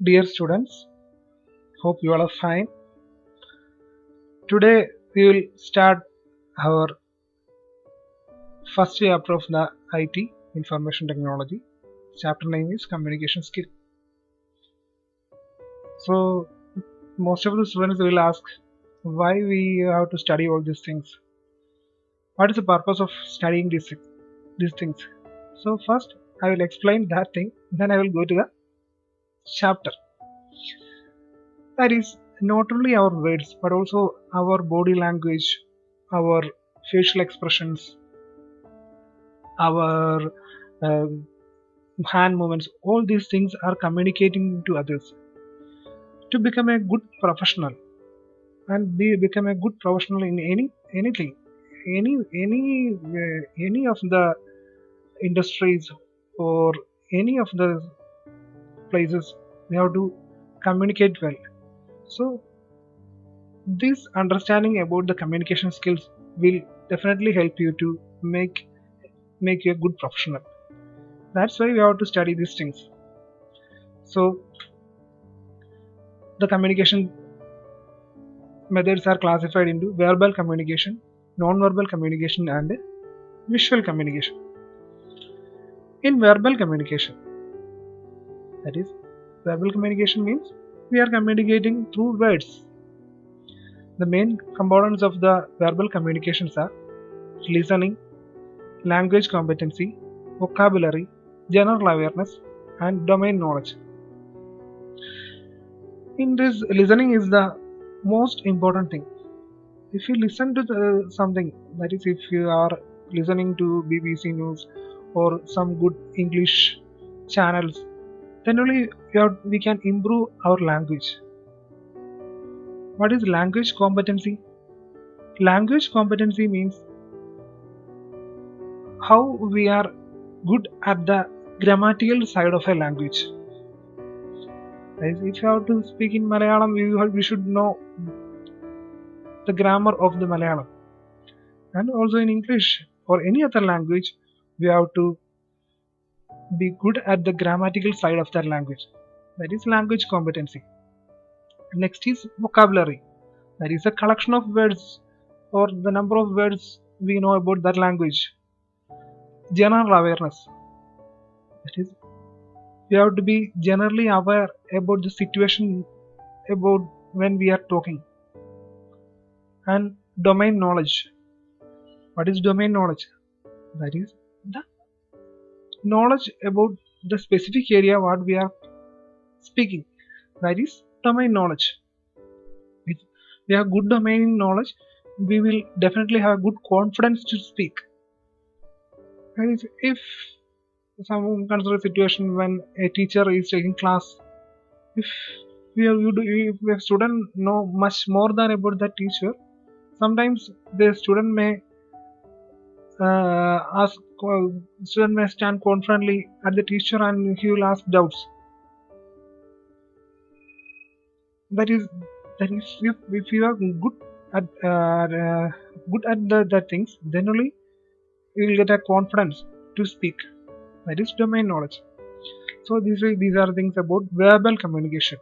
Dear students, hope you all are fine. Today we will start our first chapter of the IT, Information Technology. Chapter name is Communication Skill. So most of the students will ask why we have to study all these things. What is the purpose of studying these things? So first I will explain that thing, then I will go to the chapter. That is not only our words but also our body language, our facial expressions, our uh, hand movements, all these things are communicating to others to become a good professional and become a good professional in anything, any of the industries or any of the places. We have to communicate well. So this understanding about the communication skills will definitely help you to make you a good professional. That's why we have to study these things. So the communication methods are classified into verbal communication, non-verbal communication, and visual communication. In verbal communication, that is, verbal communication means we are communicating through words. The main components of the verbal communications are listening, language competency, vocabulary, general awareness, and domain knowledge. In this, listening is the most important thing. If you listen to something, that is, if you are listening to BBC News or some good English channels, then only we can improve our language. What is language competency? Language competency means how we are good at the grammatical side of a language. If you have to speak in Malayalam, we should know the grammar of the Malayalam. And also in English or any other language, we have to be good at the grammatical side of that language. That is language competency. Next is vocabulary. That is a collection of words or the number of words we know about that language. General awareness. That is, we have to be generally aware about the situation about when we are talking. And domain knowledge. What is domain knowledge? That is the knowledge about the specific area what we are speaking. That is domain knowledge. If we have good domain knowledge, we will definitely have good confidence to speak. And if someone consider a situation when a teacher is taking class, if if a student know much more than about the teacher, sometimes the student may ask student may stand confidently at the teacher and he will ask doubts. That is if you are good at the things, then only you will get a confidence to speak. That is domain knowledge. So these are things about verbal communication.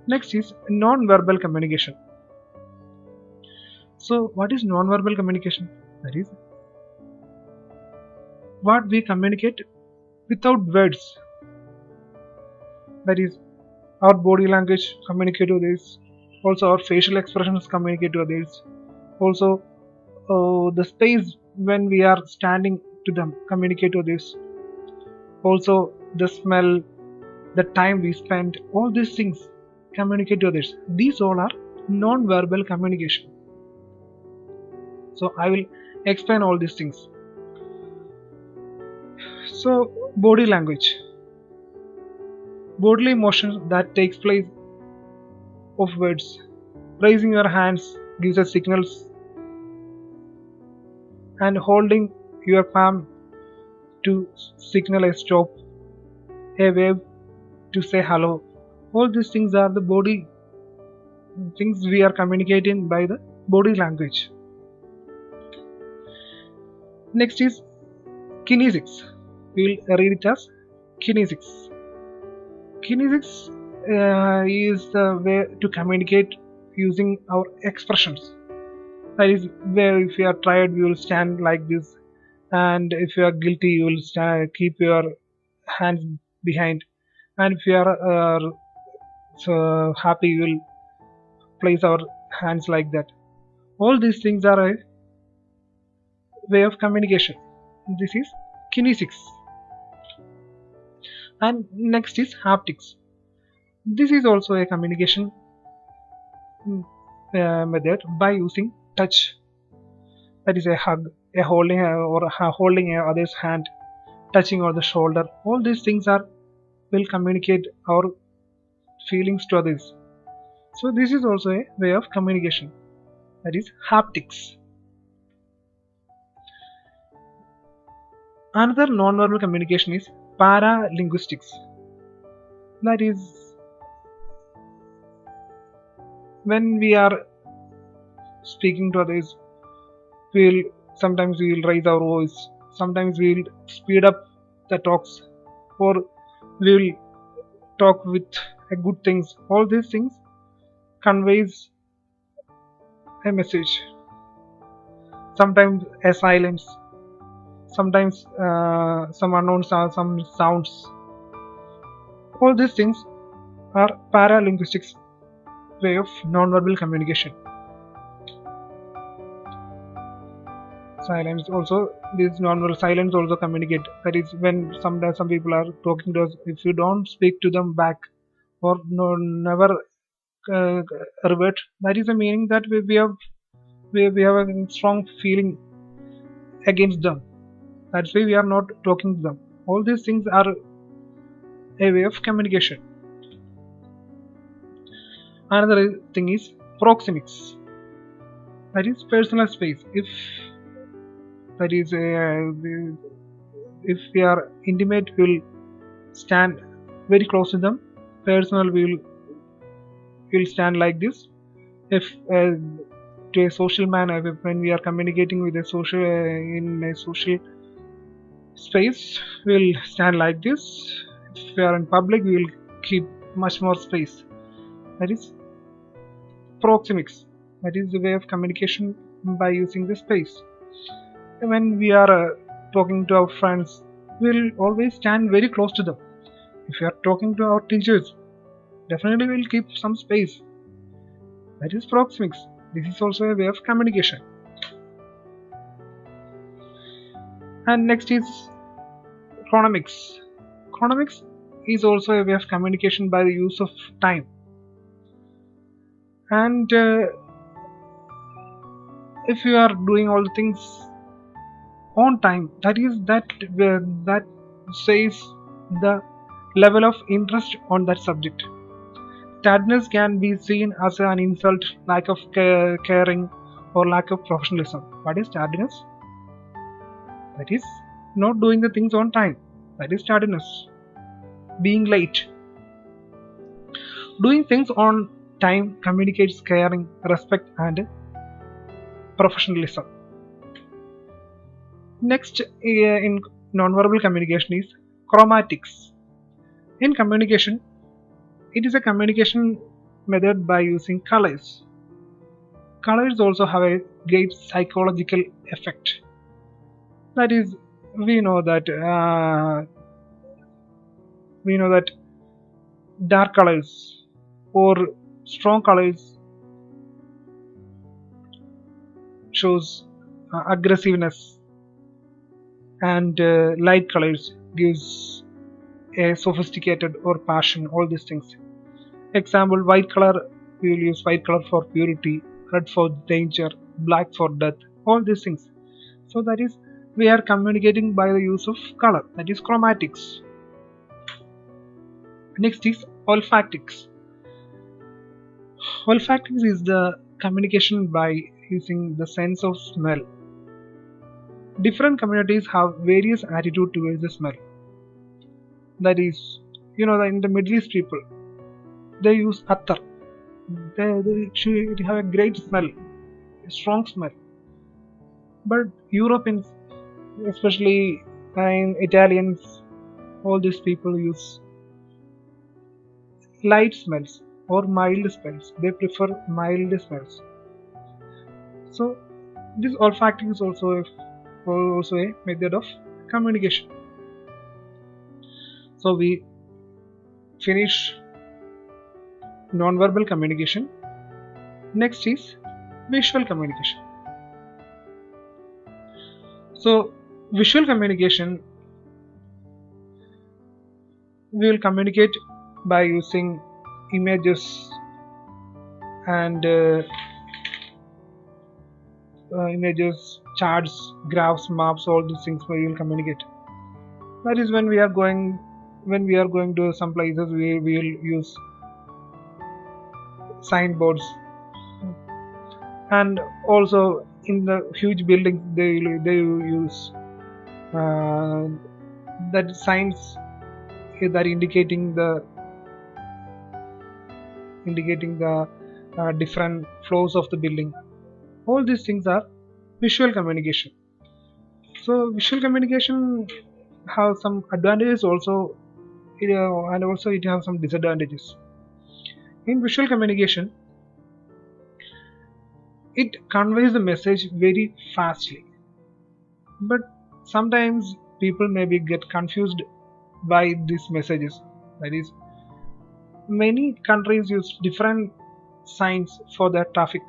Next is non-verbal communication. So what is non-verbal communication? That is what we communicate without words. That is our body language communicate to others. Also our facial expressions communicate to others. Also the space when we are standing to them communicate to others. Also the smell, the time we spend, all these things communicate to others. These all are non-verbal communication. So I will explain all these things. So body language, bodily motion that takes place of words. Raising your hands gives us signals, and holding your palm to signal a stop, a wave to say hello. All these things are the body things we are communicating by the body language. Next is kinesics. We will read it as kinesics. Kinesics is the way to communicate using our expressions. That is where if you are tired, you will stand like this, and if you are guilty, you will keep your hands behind, and if you are so happy, you will place our hands like that. All these things are a way of communication. This is kinesics. And next is haptics. This is also a communication method by using touch. That is a hug, a holding or holding a other's hand, touching on the shoulder. All these things are will communicate our feelings to others. So this is also a way of communication. That is haptics. Another non-verbal communication is paralinguistics. That is when we are speaking to others, we'll sometimes we'll raise our voice, sometimes we'll speed up the talks, or we'll talk with good things. All these things conveys a message. Sometimes a silence, sometimes some unknown sounds, some sounds. All these things are paralinguistics way of non-verbal communication. Silence also, this non-verbal silence also communicate. That is when sometimes some people are talking to us. If you don't speak to them back or no, never revert, that is a meaning that we have a strong feeling against them. That's why we are not talking to them. All these things are a way of communication. Another thing is proxemics. That is personal space. If that is if we are intimate, we will stand very close to them. Personal, we will stand like this. If to a social manner, when we are communicating with a social in a social space, we will stand like this. If we are in public, we will keep much more space. That is proxemics. That is the way of communication by using the space. When we are talking to our friends, we will always stand very close to them. If we are talking to our teachers, definitely we will keep some space. That is proxemics. This is also a way of communication. And next is chronomics. Chronomics is also a way of communication by the use of time. And if you are doing all the things on time, that is that says the level of interest on that subject. Tardiness can be seen as an insult, lack of caring, or lack of professionalism. What is tardiness? That is not doing the things on time. That is tardiness. Being late. Doing things on time communicates caring, respect, and professionalism. Next in nonverbal communication is chromatics. In communication, it is a communication method by using colors. Colors also have a great psychological effect. That is, we know that dark colors or strong colors shows aggressiveness, and light colors gives a sophisticated or passion. All these things. Example: white color, we will use white color for purity, red for danger, black for death. All these things. So that is, we are communicating by the use of color. That is chromatics. Next is olfactics. Olfactics is the communication by using the sense of smell. Different communities have various attitude towards the smell. That is, in the Middle East people, they use attar. They have a great smell, a strong smell. But Europeans, especially Italians, all these people use light smells or mild smells. They prefer mild smells. So this olfacting is also a method of communication. So we finish non-verbal communication. Next is visual communication. So visual communication, we will communicate by using images and images, charts, graphs, maps, all these things we will communicate. That is when we are going to some places, we will use signboards, and also in the huge buildings they use that signs that indicating the different floors of the building. All these things are visual communication. So visual communication has some advantages also, and also it has some disadvantages. In visual communication, it conveys the message very fastly, but sometimes people maybe get confused by these messages. That is, many countries use different signs for their traffic,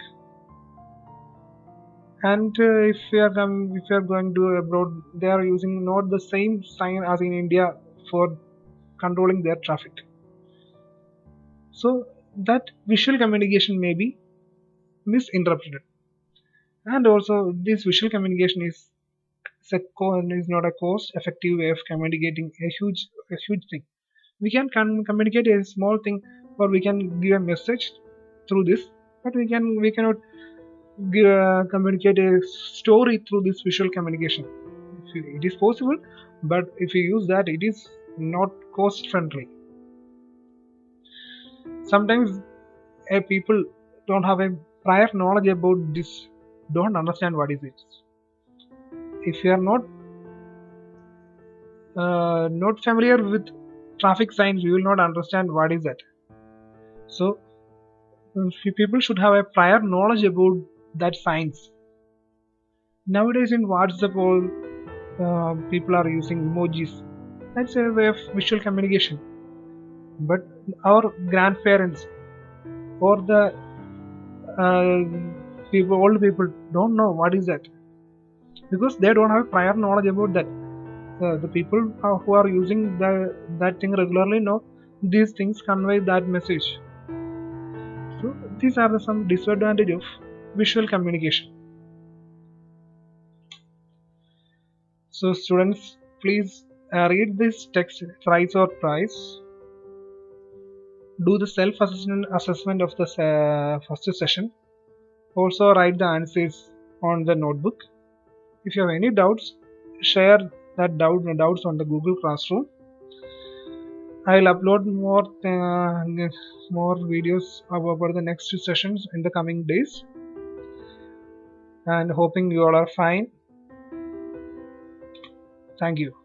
and if you are going to abroad, they are using not the same sign as in India for controlling their traffic. So that visual communication may be misinterpreted, and also this visual communication is not a cost effective way of communicating a huge thing. We can communicate a small thing, or we can give a message through this, but we cannot communicate a story through this visual communication. It is possible, but if you use that, it is not cost friendly. Sometimes people don't have a prior knowledge about this, don't understand what is it. If you are not familiar with traffic signs, you will not understand what is that. So people should have a prior knowledge about that signs. Nowadays in WhatsApp, all people are using emojis. That's a way of visual communication. But our grandparents or the old people don't know what is that, because they don't have prior knowledge about that. The people who are using that thing regularly know these things convey that message. So these are some disadvantages of visual communication. So students, please read this text thrice or twice. Do the self-assessment of the first session. Also write the answers on the notebook. If you have any doubts, share that doubts on the Google Classroom. I will upload more videos about the next sessions in the coming days, and hoping you all are fine. Thank you.